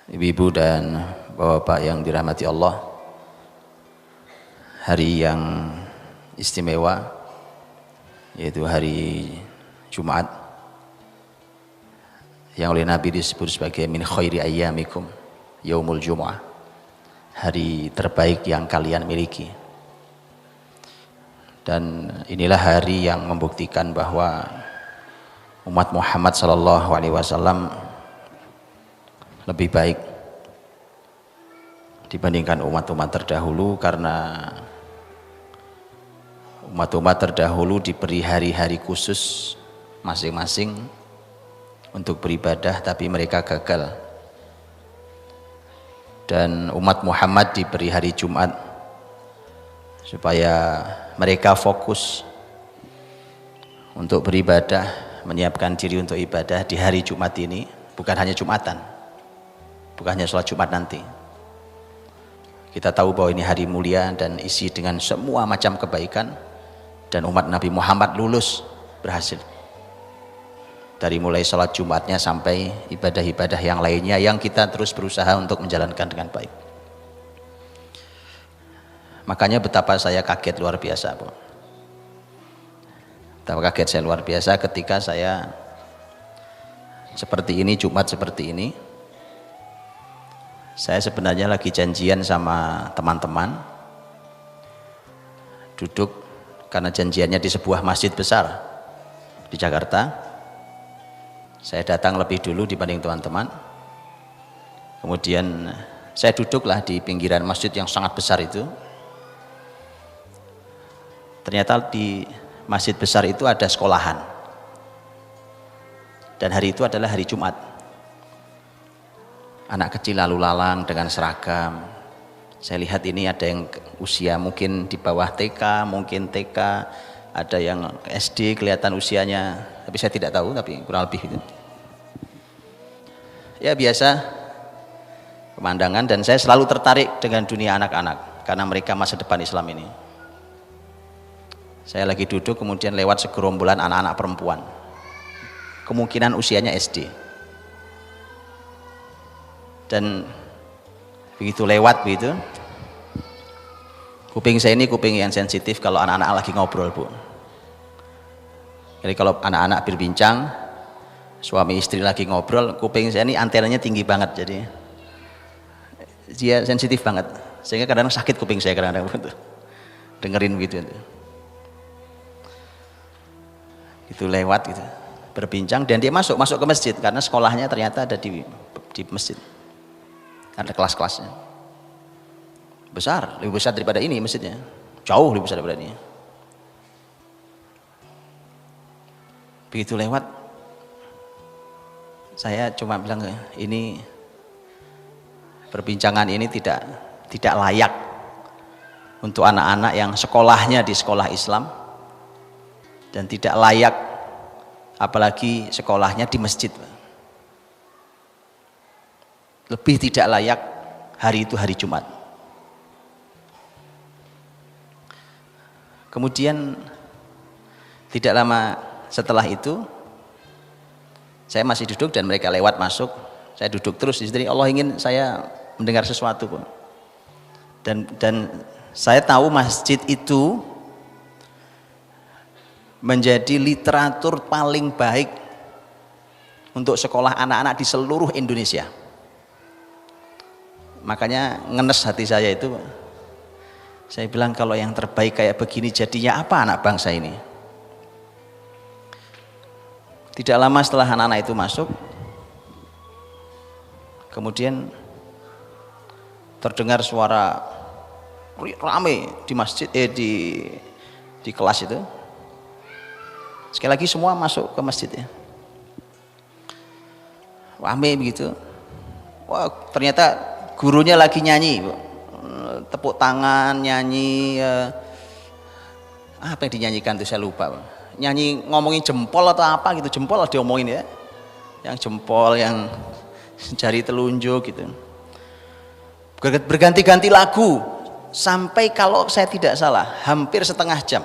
Ibu-ibu dan bapak-bapak yang dirahmati Allah, hari yang istimewa yaitu hari Jumat yang oleh Nabi disebut sebagai min khairi ayyamikum yaumul jumu'ah, hari terbaik yang kalian miliki. Dan inilah hari yang membuktikan bahwa umat Muhammad sallallahu alaihi wasallam lebih baik dibandingkan umat-umat terdahulu, karena umat-umat terdahulu diberi hari-hari khusus masing-masing untuk beribadah, tapi mereka gagal. Dan umat Muhammad diberi hari Jumat supaya mereka fokus untuk beribadah, menyiapkan diri untuk ibadah di hari Jumat ini, bukan hanya Jumatan, bukan hanya sholat Jumat nanti. Kita tahu bahwa ini hari mulia dan isi dengan semua macam kebaikan, dan umat Nabi Muhammad lulus, berhasil dari mulai sholat Jumatnya sampai ibadah-ibadah yang lainnya yang kita terus berusaha untuk menjalankan dengan baik. Makanya betapa saya kaget luar biasa, Bu. Betapa kaget saya luar biasa ketika saya seperti ini, Jumat seperti ini. Saya sebenarnya lagi janjian sama teman-teman, duduk karena janjiannya di sebuah masjid besar di Jakarta. Saya datang lebih dulu dibanding teman-teman. Kemudian saya duduklah di pinggiran masjid yang sangat besar itu. Ternyata di masjid besar itu ada sekolahan. Dan hari itu adalah hari Jumat. Anak kecil lalu lalang dengan seragam. Saya lihat ini ada yang usia mungkin di bawah TK, mungkin TK, ada yang SD kelihatan usianya, tapi saya tidak tahu, tapi kurang lebih itu. Ya biasa pemandangan, dan saya selalu tertarik dengan dunia anak-anak karena mereka masa depan Islam ini. Saya lagi duduk, kemudian lewat segerombolan anak-anak perempuan. Kemungkinan usianya SD. Dan begitu lewat begitu, kuping saya ini kuping yang sensitif kalau anak-anak lagi ngobrol, Bu. Jadi kalau anak-anak berbincang, suami istri lagi ngobrol, kuping saya ini antenanya tinggi banget, jadi dia sensitif banget, sehingga kadang-kadang sakit kuping saya kadang-kadang dengerin gitu. Itu lewat gitu, berbincang, dan dia masuk ke masjid karena sekolahnya ternyata ada di masjid. Ada kelas-kelasnya besar, lebih besar daripada ini masjidnya, jauh lebih besar daripada ini. Begitu lewat, saya cuma bilang, ini perbincangan ini tidak layak untuk anak-anak yang sekolahnya di sekolah Islam, dan tidak layak apalagi sekolahnya di masjid. Lebih tidak layak hari itu hari Jumat. Kemudian tidak lama setelah itu saya masih duduk dan mereka lewat masuk. Saya duduk terus di situ. Allah ingin saya mendengar sesuatu, Bu. Dan saya tahu masjid itu menjadi literatur paling baik untuk sekolah anak-anak di seluruh Indonesia. Makanya ngenes hati saya itu, saya bilang kalau yang terbaik kayak begini jadinya apa anak bangsa ini. Tidak lama setelah anak-anak itu masuk, kemudian terdengar suara rame di masjid, di kelas itu. Sekali lagi semua masuk ke masjid ya, rame begitu. Wah, ternyata gurunya lagi nyanyi, tepuk tangan, nyanyi, apa yang dinyanyikan itu saya lupa, nyanyi ngomongin jempol atau apa gitu, jempol diomongin ya, yang jempol, yang jari telunjuk gitu, berganti-ganti lagu sampai kalau saya tidak salah hampir setengah jam,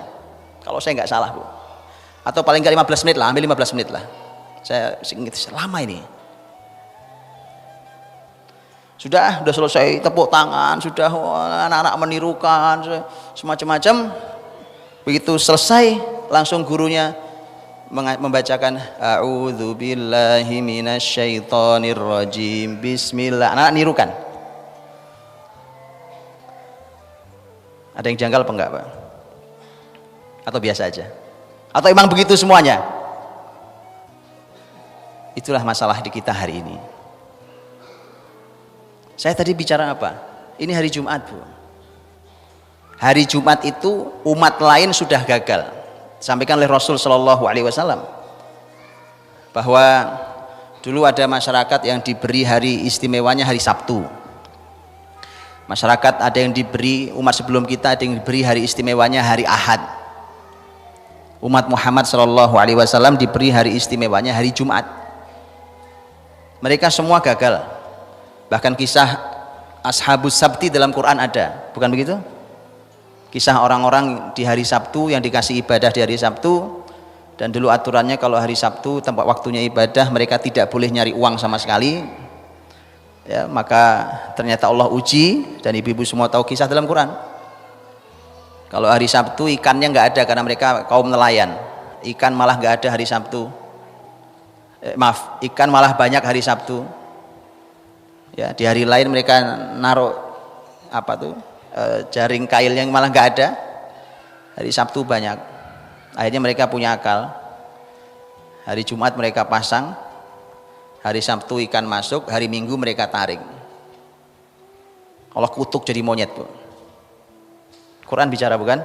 kalau saya nggak salah, Bu, atau paling nggak 15 menit lah, ambil 15 menit lah, saya ingat lama ini. Sudah selesai tepuk tangan, sudah anak-anak menirukan semacam-macam. Begitu selesai langsung gurunya membacakan a'udzubillahi minasyaitonirrajim bismillah. Anak-anak nirukan. Ada yang janggal apa enggak, Pak? Atau biasa aja? Atau emang begitu semuanya? Itulah masalah di kita hari ini. Saya tadi bicara apa? Ini hari Jumat, Bu. Hari Jumat itu umat lain sudah gagal. Disampaikan oleh Rasul Shallallahu Alaihi Wasallam bahwa dulu ada masyarakat yang diberi hari istimewanya hari Sabtu. Masyarakat ada yang diberi, umat sebelum kita ada yang diberi hari istimewanya hari Ahad. Umat Muhammad Shallallahu Alaihi Wasallam diberi hari istimewanya hari Jumat. Mereka semua gagal. Bahkan kisah Ashabus Sabti dalam Quran ada, bukan begitu? Kisah orang-orang di hari Sabtu yang dikasih ibadah di hari Sabtu, dan dulu aturannya kalau hari Sabtu tempat waktunya ibadah mereka tidak boleh nyari uang sama sekali. Ya, maka ternyata Allah uji, dan ibu-ibu semua tahu kisah dalam Quran. Kalau hari Sabtu ikannya nggak ada karena mereka kaum nelayan. Ikan malah nggak ada hari Sabtu. Ikan malah banyak hari Sabtu. Ya, di hari lain mereka naruh jaring kail yang malah nggak ada. Hari Sabtu banyak. Akhirnya mereka punya akal. Hari Jumat mereka pasang, hari Sabtu ikan masuk, hari Minggu mereka tarik. Allah kutuk jadi monyet, Bu. Quran bicara, bukan?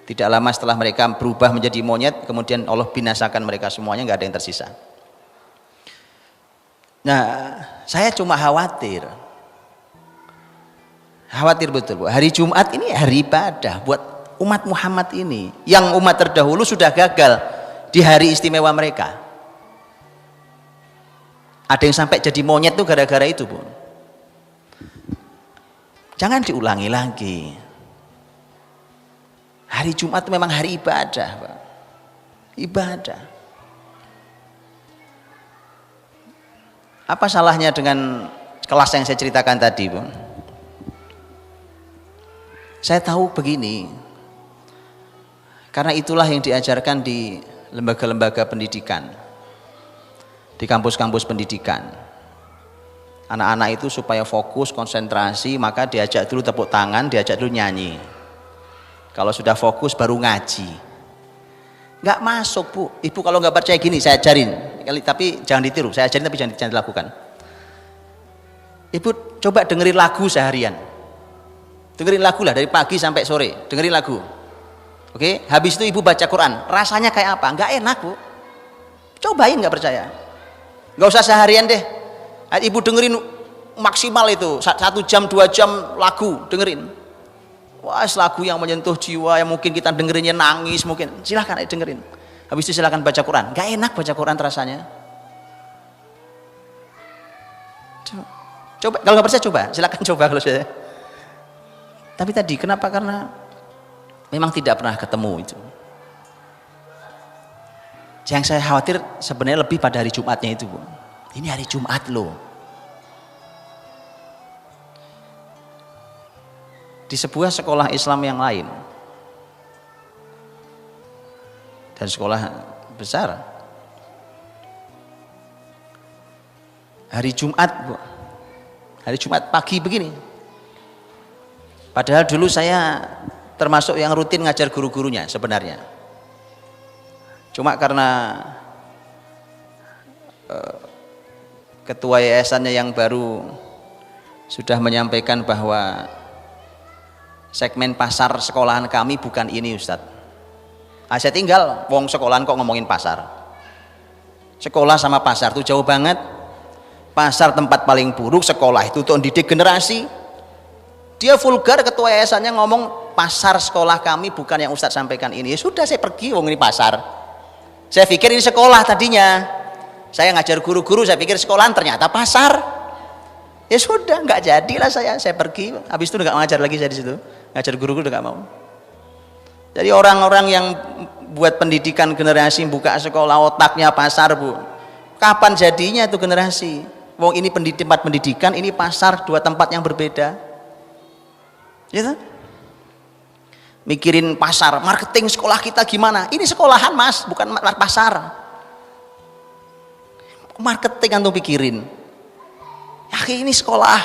Tidak lama setelah mereka berubah menjadi monyet, kemudian Allah binasakan mereka semuanya, nggak ada yang tersisa. Nah, saya cuma khawatir betul, Bu. Hari Jumat ini hari ibadah buat umat Muhammad ini, yang umat terdahulu sudah gagal di hari istimewa mereka. Ada yang sampai jadi monyet tuh gara-gara itu, Bu. Jangan diulangi lagi. Hari Jumat itu memang hari ibadah, Pak. Ibadah. Apa salahnya dengan kelas yang saya ceritakan tadi, Bu? Saya tahu begini, karena itulah yang diajarkan di lembaga-lembaga pendidikan, di kampus-kampus pendidikan. Anak-anak itu supaya fokus, konsentrasi, maka diajak dulu tepuk tangan, diajak dulu nyanyi. Kalau sudah fokus baru ngaji. Nggak masuk, Bu. Ibu kalau nggak percaya gini, saya ajarin. Tapi jangan ditiru, saya ajarin tapi jangan dilakukan. Ibu coba dengerin lagu seharian. Dengerin lagu lah dari pagi sampai sore, dengerin lagu. Oke, habis itu ibu baca Quran. Rasanya kayak apa? Nggak enak, Bu. Cobain, nggak percaya. Nggak usah seharian deh. Ibu dengerin maksimal itu 1 jam 2 jam lagu, dengerin. Wah, lagu yang menyentuh jiwa, yang mungkin kita dengerinnya nangis, mungkin silahkan dengerin. Habis itu silahkan baca Quran. Nggak enak baca Quran rasanya. Coba, kalau nggak percaya coba, silahkan coba kalau saya. Tapi tadi kenapa? Karena memang tidak pernah ketemu itu. Yang saya khawatir sebenarnya lebih pada hari Jumatnya itu, Bu. Ini hari Jumat loh. Di sebuah sekolah Islam yang lain, dan sekolah besar, hari Jumat, Bu. Hari Jumat pagi begini. Padahal dulu saya termasuk yang rutin ngajar guru-gurunya sebenarnya. Cuma karena ketua yayasannya yang baru sudah menyampaikan bahwa segmen pasar sekolahan kami bukan ini, Ustadz. Saya tinggal, wong sekolahan kok ngomongin pasar. Sekolah sama pasar tuh jauh banget. Pasar tempat paling buruk, sekolah itu untuk mendidik generasi. Dia vulgar, ketua yayasannya ngomong pasar sekolah kami bukan yang Ustadz sampaikan ini. Ya sudah, saya pergi, wong ini pasar. Saya pikir ini sekolah tadinya. Saya ngajar guru-guru, saya pikir sekolahan, ternyata pasar. Ya sudah, nggak jadilah saya pergi. Habis itu nggak ngajar lagi saya di situ. Ngajar guru-guru udah nggak mau. Jadi orang-orang yang buat pendidikan generasi buka sekolah otaknya pasar, Bu. Kapan jadinya itu generasi? Wong ini tempat pendidikan, ini pasar, dua tempat yang berbeda. Ya, mikirin pasar, marketing sekolah kita gimana? Ini sekolahan mas, bukan pasar. Marketing antum pikirin. Ya ini sekolah,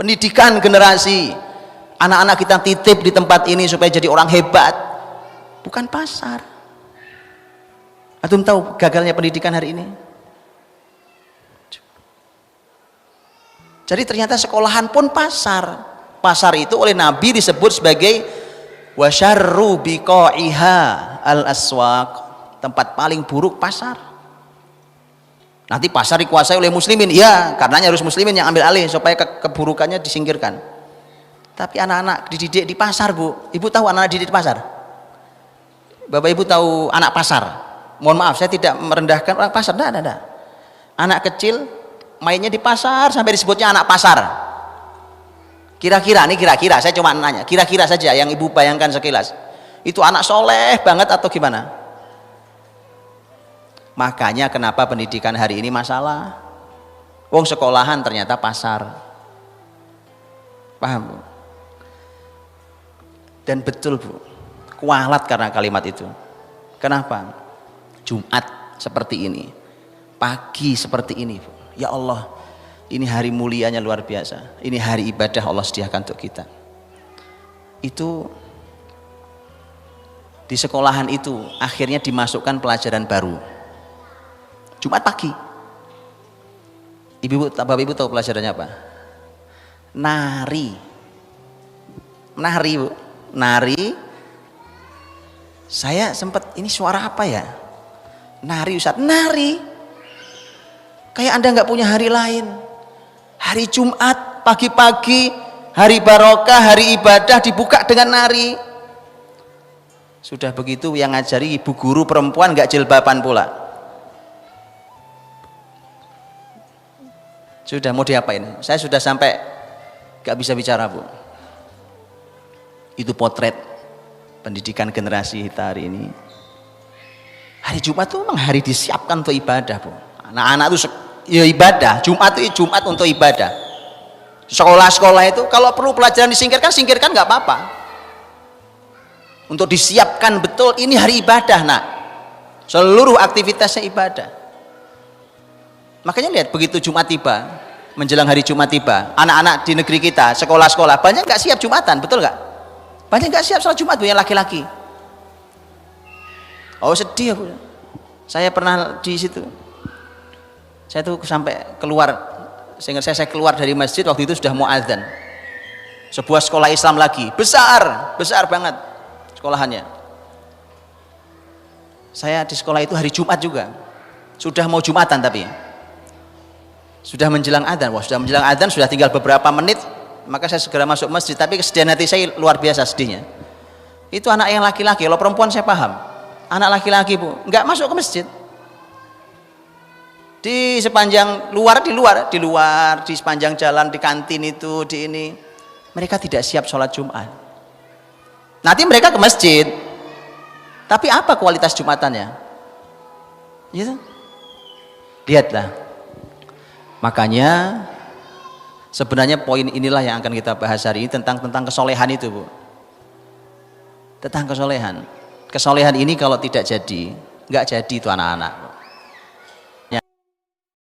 pendidikan generasi. Anak-anak kita titip di tempat ini supaya jadi orang hebat, bukan pasar. Antum tahu gagalnya pendidikan hari ini? Jadi ternyata sekolahan pun pasar. Pasar itu oleh Nabi disebut sebagai wasyarru biqaiha al-aswaq, tempat paling buruk pasar. Nanti pasar dikuasai oleh muslimin, ya karenanya harus muslimin yang ambil alih supaya keburukannya disingkirkan. Tapi anak-anak dididik di pasar, Bu. Ibu tahu anak-anak dididik di pasar? Bapak Ibu tahu anak pasar? Mohon maaf, saya tidak merendahkan orang pasar, enggak. Anak kecil mainnya di pasar sampai disebutnya anak pasar. Kira-kira saya cuma nanya, kira-kira saja yang ibu bayangkan sekilas, itu anak soleh banget atau gimana? Makanya kenapa pendidikan hari ini masalah? Wong sekolahan ternyata pasar. Paham Bu? Dan betul Bu, kualat karena kalimat itu. Kenapa? Jumat seperti ini, pagi seperti ini Bu. Ya Allah, ini hari mulianya luar biasa. Ini hari ibadah Allah sediakan untuk kita. Itu di sekolahan itu akhirnya dimasukkan pelajaran baru. Jumat pagi. Bapak Ibu tahu pelajarannya apa? Nari. Nari Bu. Nari. Saya sempat, ini suara apa ya? Nari Ustaz. Nari. Kayak Anda nggak punya hari lain. Hari Jumat pagi-pagi, hari barokah, hari ibadah dibuka dengan nari. Sudah begitu yang ngajari ibu guru perempuan nggak jilbaban pula. Sudah mau diapain? Saya sudah sampai nggak bisa bicara Bu. Itu potret pendidikan generasi kita hari ini. Hari Jumat itu memang hari disiapkan untuk ibadah Bu. Anak-anak itu ya ibadah, Jumat itu Jumat untuk ibadah. Sekolah-sekolah itu kalau perlu pelajaran disingkirkan nggak apa-apa. Untuk disiapkan betul ini hari ibadah nak. Seluruh aktivitasnya ibadah. Makanya lihat begitu Jumat tiba, menjelang hari Jumat tiba, anak-anak di negeri kita, sekolah-sekolah banyak nggak siap Jumatan, betul nggak? Banyak nggak siap sholat Jumat Bu yang laki-laki. Oh sedih Bu. Saya pernah di situ. Saya tuh sampai keluar, sehingga saya keluar dari masjid waktu itu sudah mau azan. Sebuah sekolah Islam lagi, besar banget sekolahannya. Saya di sekolah itu hari Jumat juga, sudah mau Jumatan tapi sudah menjelang adzan. Wah sudah menjelang adzan, sudah tinggal beberapa menit, maka saya segera masuk masjid. Tapi kesedihan hati saya luar biasa sedihnya. Itu anak yang laki-laki, kalau perempuan saya paham. Anak laki-laki Bu, nggak masuk ke masjid. Di sepanjang di sepanjang jalan, di kantin itu, di ini, mereka tidak siap sholat Jumat. Nanti mereka ke masjid, tapi apa kualitas Jumatannya? Gitu. Lihatlah. Makanya sebenarnya poin inilah yang akan kita bahas hari ini tentang kesolehan itu Bu. Tentang kesolehan. Kesolehan ini kalau tidak jadi, nggak jadi itu anak-anak.